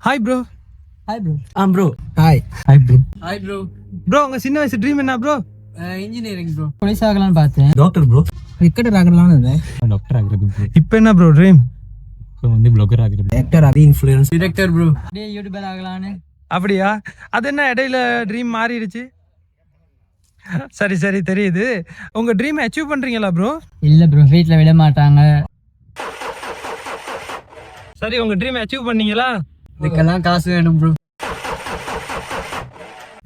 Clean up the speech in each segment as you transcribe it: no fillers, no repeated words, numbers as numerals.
Hi bro. Hi bro. Bro hi. Hi bro. Hi bro. Bro உங்க சின்ன வயசு dream என்ன ப்ரோ? Engineering bro. போலீஸ் ஆகலாம்னு பார்த்தேன். Doctor bro. Cricketer ஆகலாம்னு இருந்தேன். Doctor ஆகிறது ப்ரோ. இப்போ என்ன ப்ரோ ட்ரீம்? இப்போ வந்து ப்ளாகர் ஆகிறது. ஆக்டர் அது இன்ஃப்ளூயன்ஸ். Director bro. அப்படியே யூடியூபர் ஆகலாம்னு. அப்படியா? அது என்ன இடையில ட்ரீம் மாறிடுச்சு? சரி சரி தெரியுது. உங்க ட்ரீம் அச்சீவ் பண்றீங்களா ப்ரோ? இல்ல ப்ரோ, வீட்ல விட மாட்டாங்க. சரி உங்க ட்ரீம் அச்சீவ் பண்ணீங்களா? இதுக்கெல்லாம் காசு வேணும் ப்ரோ.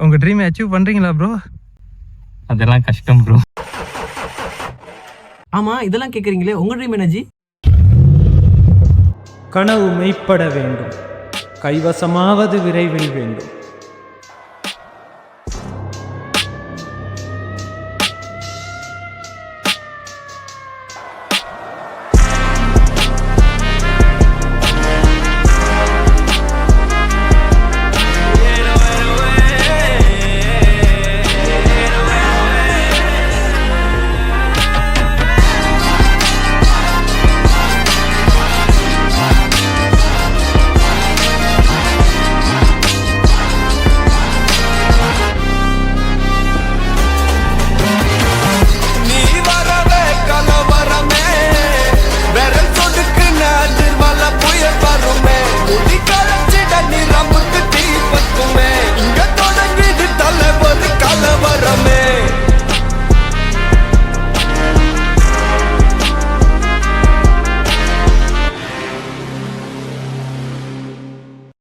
உங்க ட்ரீம் அச்சீவ் பண்றீங்களா ப்ரோ? அதெல்லாம் கஷ்டம் ப்ரோ. ஆமா, இதெல்லாம் கேக்குறீங்களே, உங்க ட்ரீம் எனர்ஜி? கனவு மெய்ப்பட வேண்டும், கைவசமாவது விரைவில் வேண்டும்.